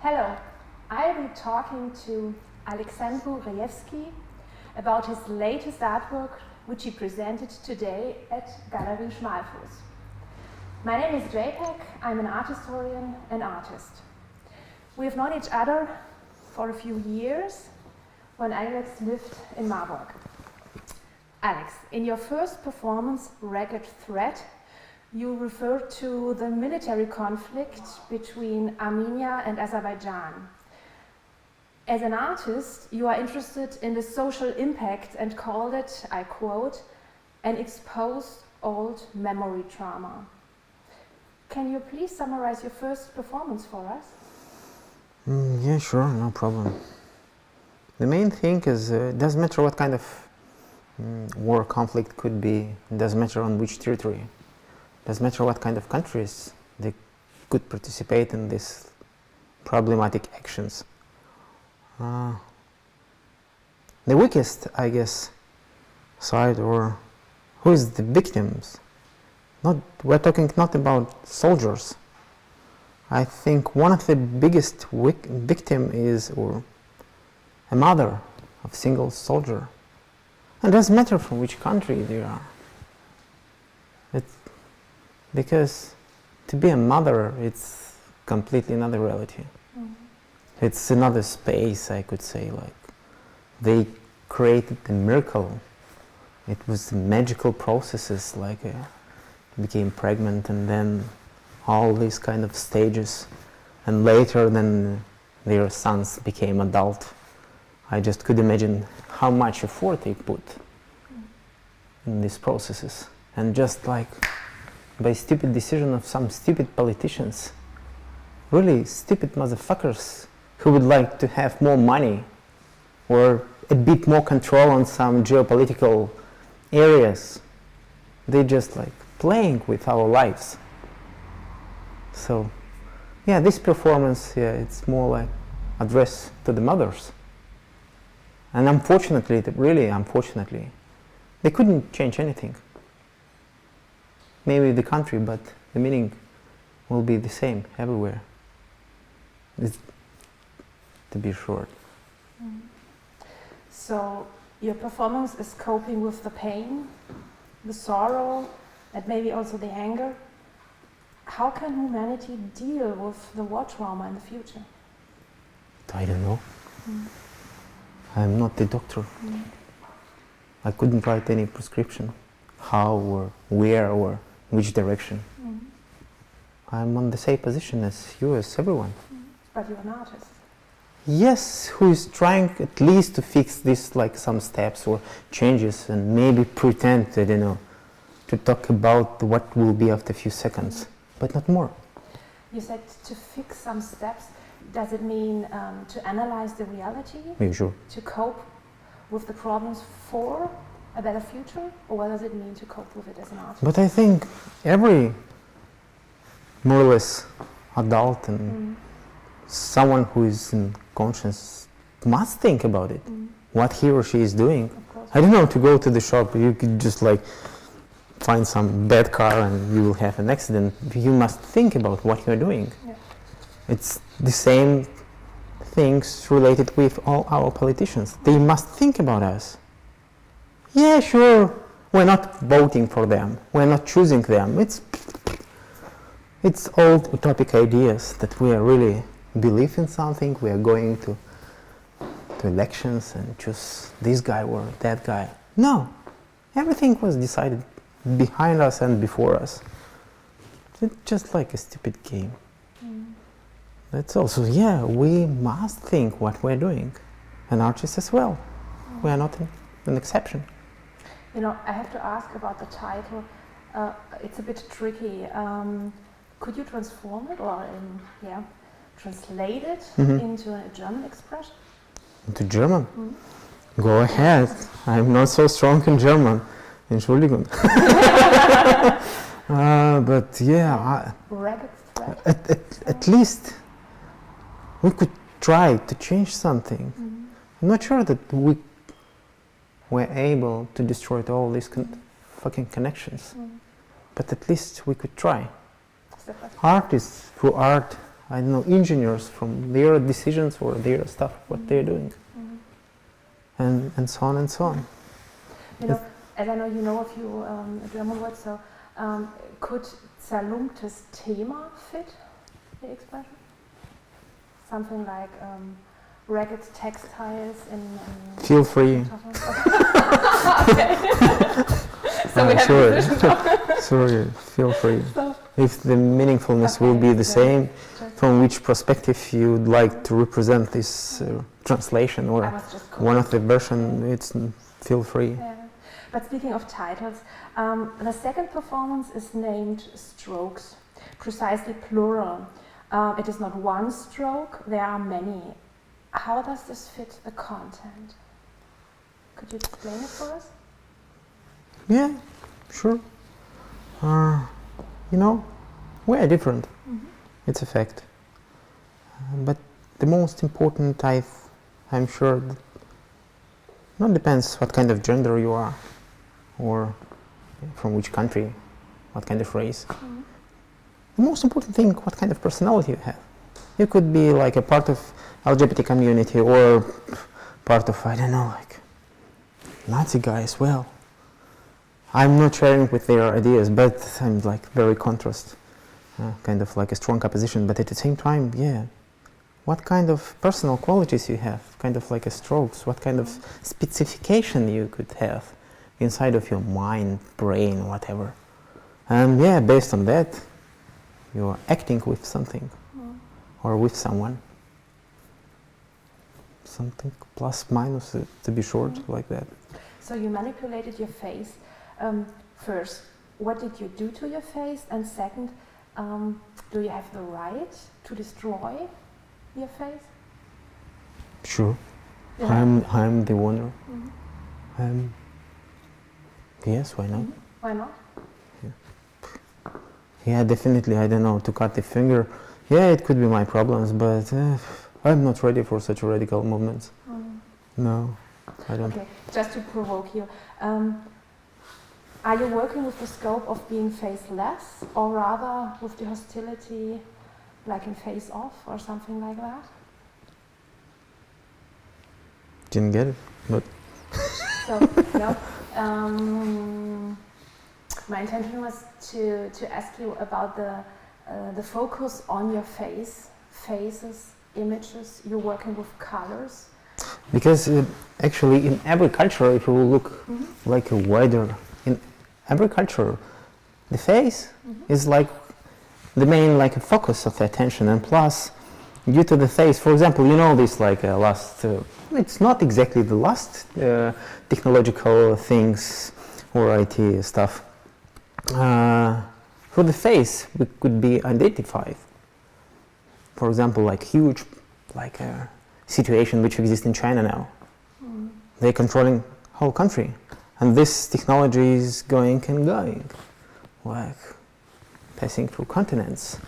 Hello, I'll be talking to Alexandru Raevschi about his latest artwork, which he presented today at Gallery Schmalfuß. My name is JPEG, I'm an art historian and artist. We have known each other for a few years when Alex lived in Marburg. Alex, in your first performance, Ragged Thread, you referred to the military conflict between Armenia and Azerbaijan. As an artist, you are interested in the social impact and called it, I quote, an exposed old memory trauma. Can you please summarize your first performance for us? Yeah, sure, no problem. The main thing is, it doesn't matter what kind of war conflict could be, it doesn't matter on which territory, it doesn't matter what kind of countries they could participate in these problematic actions. The weakest, I guess, side, or who is the victims? We're talking not about soldiers. I think one of the biggest victim is a mother of a single soldier. And it doesn't matter from which country they are. Because to be a mother, it's completely another reality. Mm-hmm. It's another space, I could say. Like, they created a miracle. It was magical processes, like became pregnant and then all these kind of stages. And later then their sons became adult. I just could imagine how much effort they put in these processes. And just like by stupid decision of some stupid politicians, really stupid motherfuckers who would like to have more money or a bit more control on some geopolitical areas, they just like playing with our lives. So yeah, this performance, it's more like addressed to the mothers. And unfortunately, really unfortunately, they couldn't change anything. Maybe the country, but the meaning will be the same everywhere. It's, to be short. Mm. So your performance is coping with the pain, the sorrow, and maybe also the anger. How can humanity deal with the war trauma in the future? I don't know. I'm not the doctor. I couldn't write any prescription, how or where or which direction. I'm on the same position as you, as everyone. But you're an artist. Yes, who is trying at least to fix this, like some steps or changes, and maybe pretend that, to talk about what will be after a few seconds, but not more. You said to fix some steps. Does it mean to analyze the reality? Yeah, sure. To cope with the problems for a better future? Or what does it mean to cope with it as an artist? But I think every more or less adult and someone who is in conscience must think about it, what he or she is doing. I don't know, to go to the shop, you could just like find some bad car and you will have an accident. You must think about what you're doing. Yeah. It's the same things related with all our politicians. They must think about us. Yeah, sure, we're not voting for them, we're not choosing them. It's old utopic ideas that we are really believe in something, we are going to elections and choose this guy or that guy. No, everything was decided behind us and before us. It's just like a stupid game. That's also, we must think what we're doing, and artists as well. We are not an exception. I have to ask about the title. It's a bit tricky. Could you transform it or translate it into a German expression? Into German? Go ahead. I'm not so strong in German. Entschuldigung. But Ragged thread. At least we could try to change something. I'm not sure that we were able to destroy all these fucking connections, but at least we could try. Artists, through art, I don't know, engineers from their decisions or their stuff, what they're doing, and so on and so on. You know, as I know you know a few German words, so could zerlumptes Thema fit the expression? Something like ragged textiles in... Feel free. Okay. So we have sure. Sure, feel free. So, if the meaningfulness will be the same, from which perspective you'd like to represent this translation or one of the version, it's feel free. Yeah. But speaking of titles, the second performance is named Strokes, precisely plural. It is not one stroke, there are many. How does this fit the content? Could you explain it for us? Yeah, sure. You know, we are different. It's a fact. But the most important, I'm sure, not depends what kind of gender you are, or from which country, what kind of race. The most important thing, what kind of personality you have. You could be like a part of LGBT community or part of, I don't know, like Nazi guy as well. I'm not sharing with their ideas, but I'm like very contrast, kind of like a strong opposition, but at the same time, yeah, what kind of personal qualities you have, kind of like a strokes, what kind of specification you could have inside of your mind, brain, whatever. And yeah, based on that, you're acting with something or with someone. Something plus minus, to be short, like that. So you manipulated your face. First, what did you do to your face? And second, do you have the right to destroy your face? Sure. Yeah. I'm the owner. Yes, why not? Why not? Yeah, definitely, I don't know, to cut the finger. Yeah, it could be my problems, but I'm not ready for such radical movements. No, I don't. Okay, just to provoke you. Are you working with the scope of being faceless, or rather with the hostility, like in Face Off or something like that? Didn't get it, but... So, no. My intention was to ask you about the focus on your face, faces, images. You're working with colors. Because actually in every culture, if you will look like a wider, in every culture, the face is like the main like a focus of attention, and plus due to the face, for example, you know this like last, it's not exactly the last technological things or IT stuff. For the face, we could be identified. For example, like huge, like a situation which exists in China now. They're controlling whole country, and this technology is going and going, like passing through continents.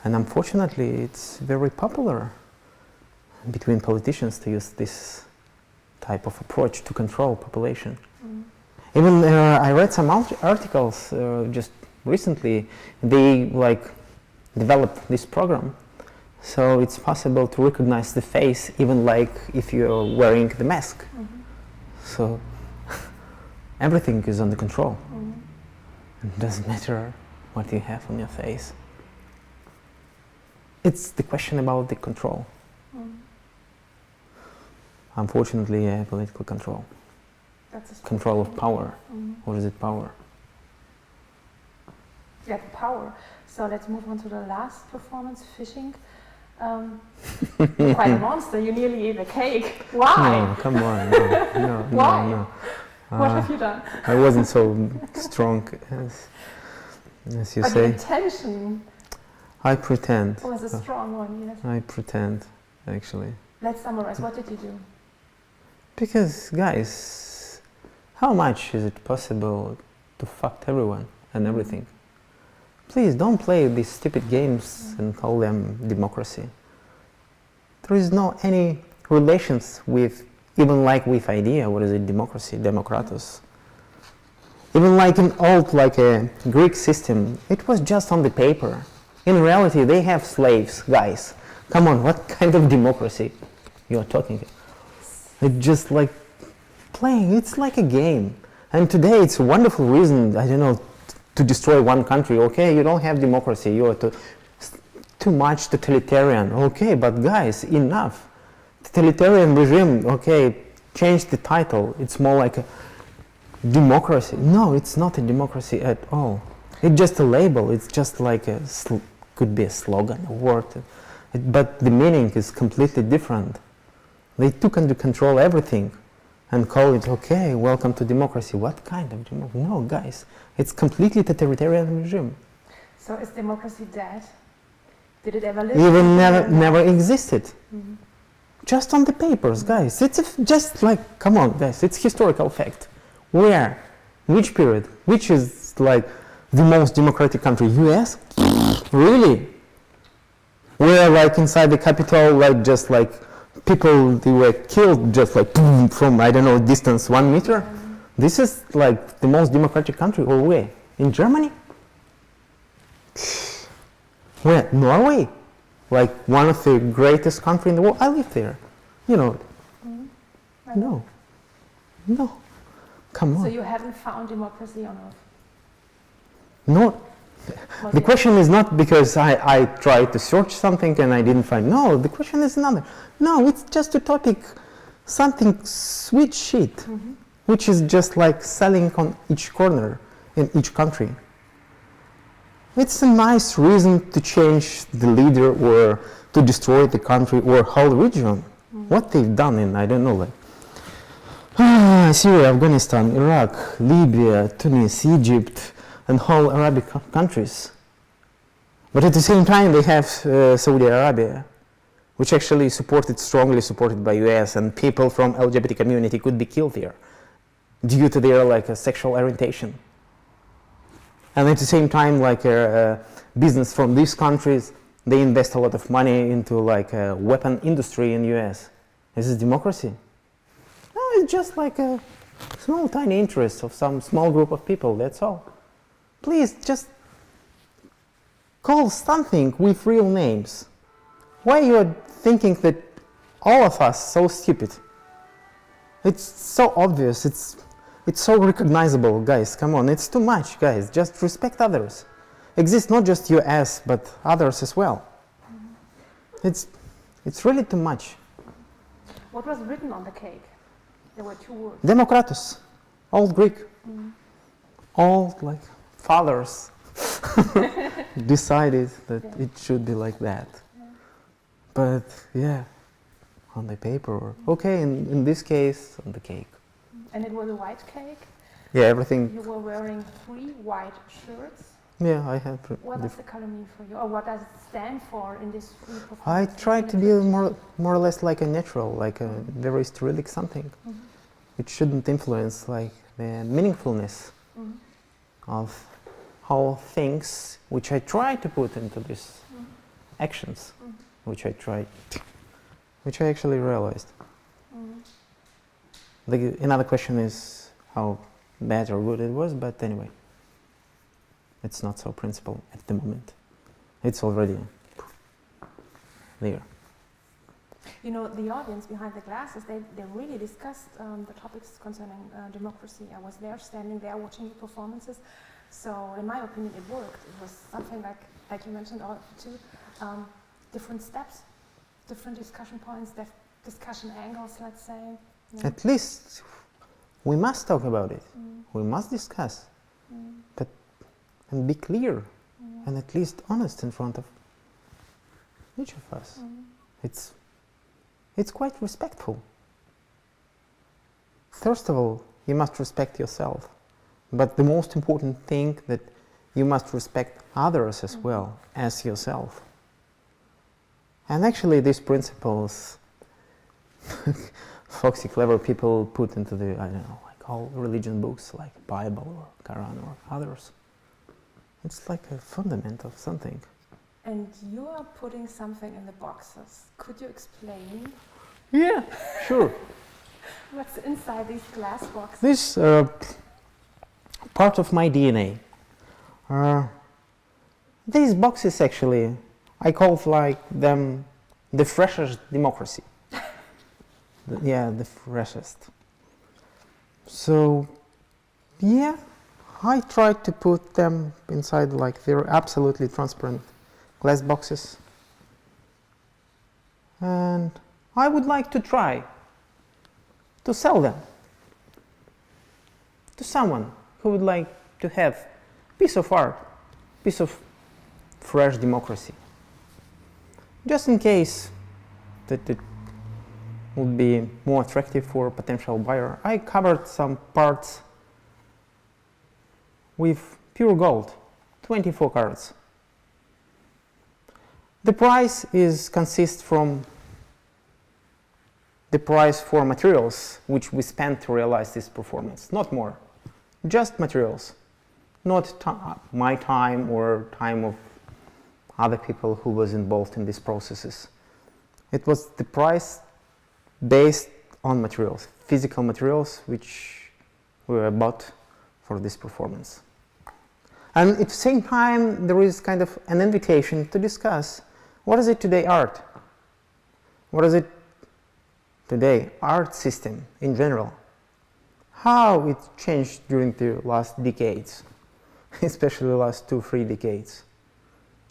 And unfortunately, it's very popular between politicians to use this type of approach to control population. Even I read some articles just recently. They like developed this program, so it's possible to recognize the face even like if you're wearing the mask. So everything is under control. It doesn't matter what you have on your face. It's the question about the control. Unfortunately, political control. Control of power. Or is it power? Yeah, power. So let's move on to the last performance, fishing. You're quite a monster. You nearly ate a cake. Why? No, come on. No. Why? No. What have you done? I wasn't so strong as you but say. the intention I pretend. was a strong one, yes. I pretend, actually. Let's summarize. What did you do? Because, guys, how much is it possible to fuck everyone and everything? Please don't play these stupid games and call them democracy. There is no any relations with, even like with idea, what is it, democracy, demokratos. Even like in old, like a Greek system, it was just on the paper. In reality, they have slaves, guys. Come on, what kind of democracy you are talking about? It's just like playing, it's like a game. And today it's a wonderful reason, I don't know, to destroy one country. Okay, you don't have democracy, you are too much totalitarian. Okay, but guys, enough. Totalitarian regime, okay, change the title. It's more like a democracy. No, it's not a democracy at all. It's just a label. It's just like could be a slogan, a word. But the meaning is completely different. They took into control everything and call it, okay, welcome to democracy. What kind of democracy? No, guys, it's completely totalitarian regime. So is democracy dead? Did it ever live? Even never existed. Mm-hmm. Just on the papers, guys. It's just like, come on, guys, it's historical fact. Where? Which period? Which is like the most democratic country? US? Really? Where like inside the capital, like just like people, they were killed just like boom, from, I don't know, distance 1 meter? Mm-hmm. This is like the most democratic country, or where? In Germany? Where? Norway? Like one of the greatest countries in the world. I live there. You know. Mm-hmm. No. Come on. So you haven't found democracy on Earth? No. The question is not because I tried to search something and I didn't find. No, the question is another. No, it's just a topic, something sweet shit, mm-hmm. which is just like selling on each corner in each country. It's a nice reason to change the leader or to destroy the country or whole region. Mm-hmm. What they've done in, I don't know, like Syria, Afghanistan, Iraq, Libya, Tunis, Egypt, and whole Arabic countries. But at the same time, they have Saudi Arabia, which actually strongly supported by US, and people from LGBT community could be killed here due to their like sexual orientation. And at the same time, like business from these countries, they invest a lot of money into like a weapon industry in US. Is this democracy? No, it's just like a small, tiny interest of some small group of people, that's all. Please, just call something with real names. Why you are thinking that all of us so stupid? It's so obvious, it's so recognizable, guys, come on, it's too much, guys, just respect others. Exists not just US, but others as well. Mm-hmm. It's really too much. What was written on the cake? There were 2 words. Demokratos, Old Greek. Mm-hmm. All like fathers decided that it should be like that. Yeah. But yeah, on the paper, okay, in this case, on the cake. And it was a white cake? Yeah, everything. You were wearing 3 white shirts? Yeah, I had. What does the color mean for you? Or what does it stand for in this 3 performances? I tried to be more or less like a natural, like a very cyrillic something. Mm-hmm. It shouldn't influence like the meaningfulness mm-hmm. of how things, which I try to put into these mm-hmm. actions, mm-hmm. which I actually realized. Mm-hmm. Another question is how bad or good it was, but anyway, it's not so principled at the moment. It's already there. You know, the audience behind the glasses, they really discussed the topics concerning democracy. I was there, standing there, watching the performances. So, in my opinion, it worked. It was something like you mentioned, too, different steps, different discussion points, discussion angles, let's say. Yeah. At least we must talk about it. Mm. We must discuss, but and be clear and at least honest in front of each of us. It's quite respectful. First of all, you must respect yourself, but the most important thing that you must respect others as well as yourself. And actually, these principles, foxy, clever people put into the, I don't know, like all religion books, like Bible or Quran or others. It's like a fundament of something. And you are putting something in the boxes. Could you explain? Yeah, sure. What's inside these glass boxes? This part of my DNA. These boxes actually, I call like them the freshest democracy. Yeah, the freshest. So, yeah, I tried to put them inside like they're absolutely transparent glass boxes. And I would like to try to sell them to someone who would like to have piece of art, piece of fresh democracy. Just in case that it would be more attractive for a potential buyer, I covered some parts with pure gold, 24 carats. The price consists from the price for materials which we spent to realize this performance, not more, just materials, not my time or time of other people who was involved in these processes. It was the price based on materials, physical materials which were bought for this performance. And at the same time, there is kind of an invitation to discuss what is it today art? What is it today art system in general? How it changed during the last decades, especially the last 2-3 decades.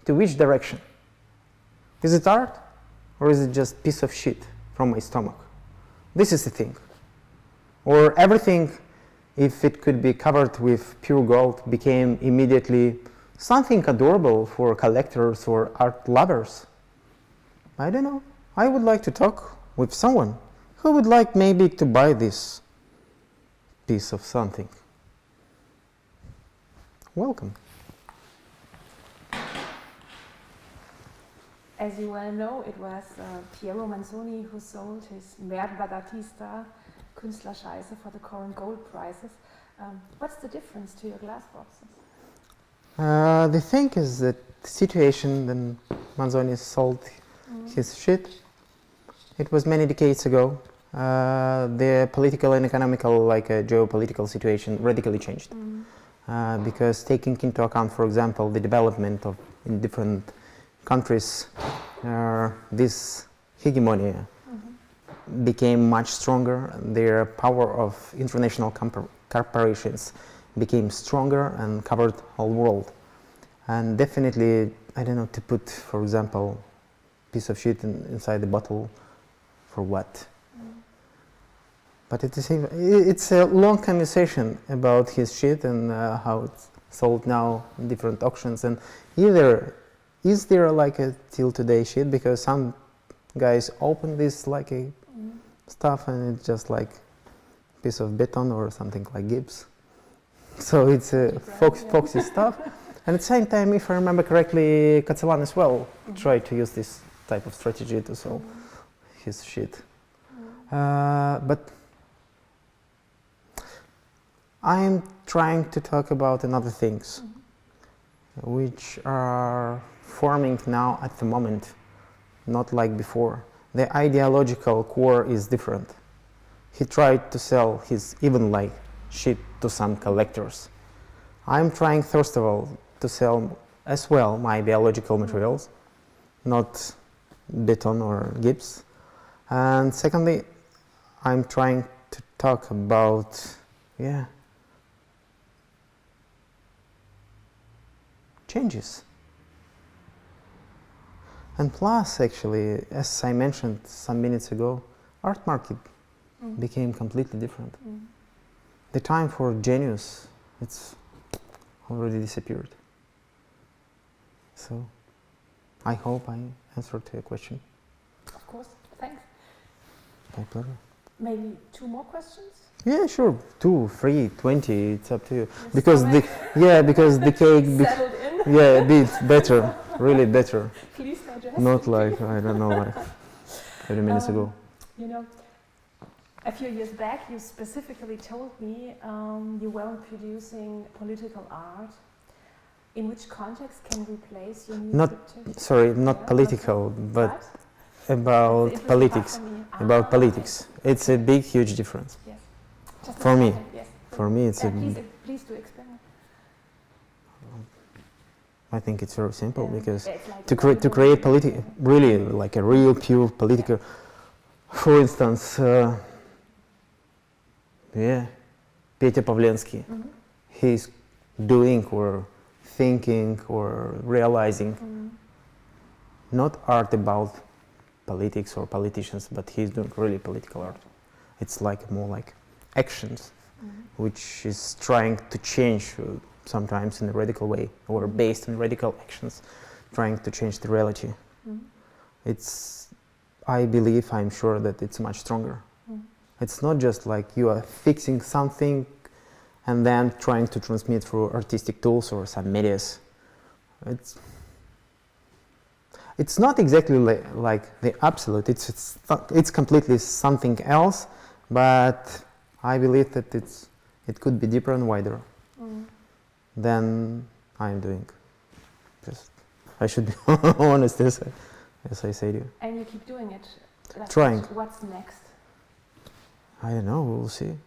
To which direction? Is it art or is it just piece of shit from my stomach? This is the thing. Or everything, if it could be covered with pure gold, became immediately something adorable for collectors or art lovers. I don't know. I would like to talk with someone who would like maybe to buy this piece of something. Welcome. As you well know, it was Piero Manzoni who sold his Merda d'Artista Künstlerscheiße for the current gold prices. What's the difference to your glass boxes? The thing is that the situation when Manzoni sold his shit, it was many decades ago. The political and economical, geopolitical situation radically changed. Because taking into account, for example, the development of in different countries, this hegemony became much stronger. Their power of international corporations became stronger and covered whole world. And definitely, I don't know, to put, for example, piece of shit inside the bottle, for what? But at the same, it's a long conversation about his shit and how it's sold now in different auctions. And either is there like a till today shit, because some guys open this like a stuff and it's just like a piece of beton or something like Gibbs. So it's a foxy stuff. And at the same time, if I remember correctly, Catalan as well tried to use this type of strategy to sell his shit. But I'm trying to talk about another things which are forming now at the moment, not like before. The ideological core is different. He tried to sell his even like shit to some collectors. I'm trying first of all to sell as well my biological materials, not beton or Gibbs. And secondly, I'm trying to talk about, changes. And plus, actually, as I mentioned some minutes ago, art market became completely different. The time for genius, it's already disappeared. So, I hope I answered to your question. Of course, thanks. My pleasure. Maybe 2 more questions? Yeah, sure. 2, 3, 20, it's up to you. Because the cake settled in. a bit better, really better. Please digest. Not like, I don't know, like 30 minutes ago. You know, a few years back, you specifically told me you weren't producing political art. In which context can we place your music? Not political, but about politics. About politics. It's a big, huge difference. Yes. Just for me. Yes. For me, it's please do explain. I think it's very simple because It's like to create really like a real pure political, for instance, Petya Pavlensky, he's doing or thinking or realizing not art about politics or politicians, but he's doing really political art. It's like more like actions, which is trying to change sometimes in a radical way or based on radical actions, trying to change the reality. It's, I believe, I'm sure that it's much stronger. It's not just like you are fixing something and then trying to transmit through artistic tools or some medias. It's not exactly like the absolute. It's completely something else, but I believe that it could be deeper and wider than I'm doing. Just I should be honest, as I say to you. And you keep doing it. Trying. What's next? I don't know. We'll see.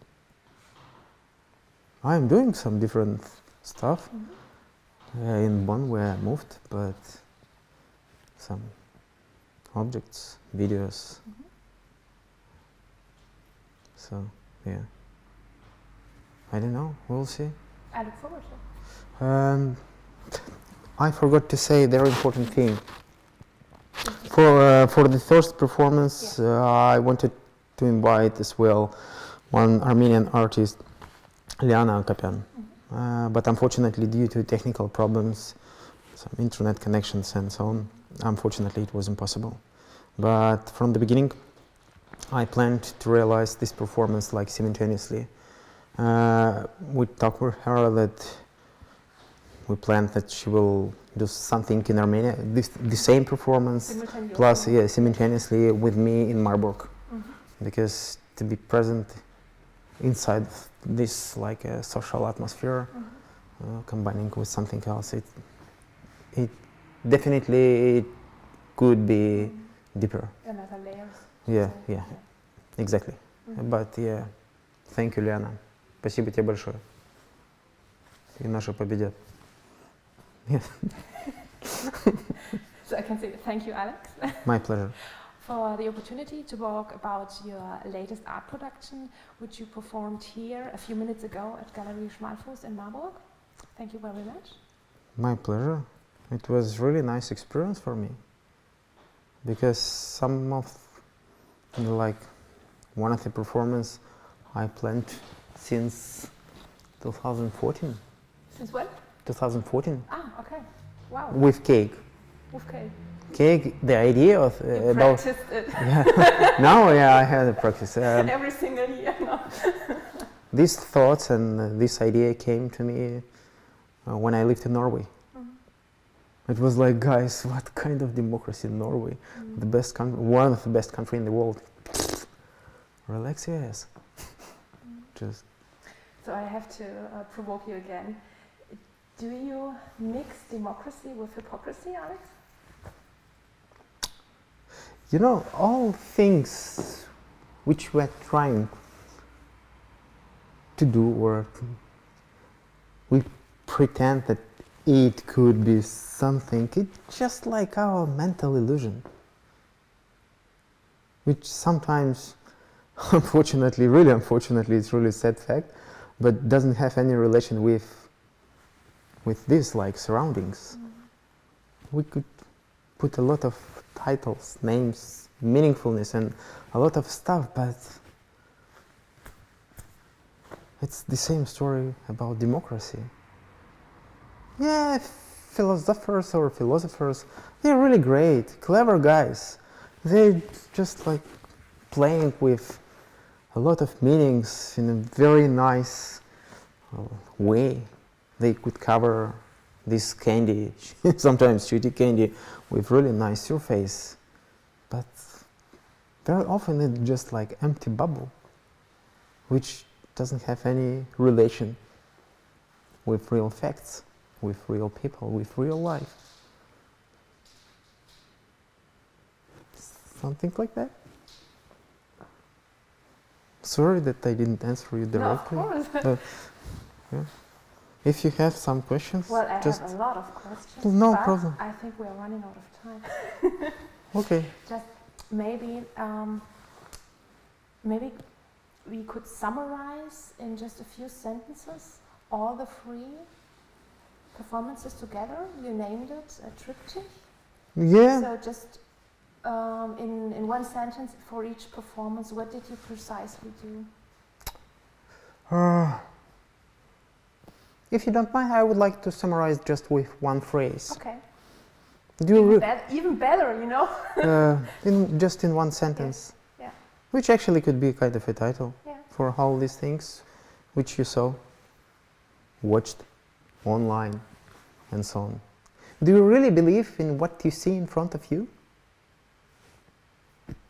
I'm doing some different stuff in Bonn where I moved, but some objects, videos. So yeah, I don't know. We'll see. I look forward to it. I forgot to say a very important thing. For the first performance, I wanted to invite as well one Armenian artist, Liana Akapian. But unfortunately, due to technical problems, some internet connections and so on, unfortunately it was impossible. But from the beginning, I planned to realize this performance like simultaneously. We talked with her that we planned that she will do something in Armenia, the same performance, plus simultaneously with me in Marburg. Because to be present inside this like a social atmosphere, combining with something else, it definitely could be deeper. Another layers. Yeah, exactly. But yeah, thank you, Liana. Спасибо тебе большое. И наши победят. Yeah. So I can say thank you, Alex. My pleasure. For the opportunity to talk about your latest art production, which you performed here a few minutes ago at Galerie Schmalfuß in Marburg. Thank you very much. My pleasure. It was really nice experience for me. Because some of one of the performance I planned since 2014. Since when? 2014. Ah, okay. Wow. With cake. With cake. Cake, the idea of You about practiced it. now, I had a practice. Every single year now. These thoughts and this idea came to me when I lived in Norway. It was like, guys, what kind of democracy in Norway? The best country, one of the best country in the world. Relax your ass. Just. So I have to provoke you again. Do you mix democracy with hypocrisy, Alex? You know, all things which we're trying to do, or we pretend that it could be something, it's just like our mental illusion, which sometimes, unfortunately, really unfortunately, it's really a sad fact, but doesn't have any relation with this, like, surroundings. We could put a lot of titles, names, meaningfulness, and a lot of stuff, but it's the same story about democracy. Yeah, philosophers, they're really great, clever guys. They're just like playing with a lot of meanings in a very nice way. They could cover this candy, sometimes shitty candy, with really nice surface, but very often it's just like empty bubble, which doesn't have any relation with real facts, with real people, with real life. Something like that. Sorry that I didn't answer you directly. No, of course. Yeah. if you have some questions, Well, I just have a lot of questions. No but problem. I think we're running out of time. Okay. Just maybe, maybe we could summarize in just a few sentences all the 3 performances together. You named it a triptych. Yeah. So just in one sentence for each performance, what did you precisely do? If you don't mind, I would like to summarize just with one phrase. Okay. Do you Even better, you know? just in one sentence. Yeah. Which actually could be kind of a title Yeah. for all these things which you saw, watched online, and so on. Do you really believe in what you see in front of you?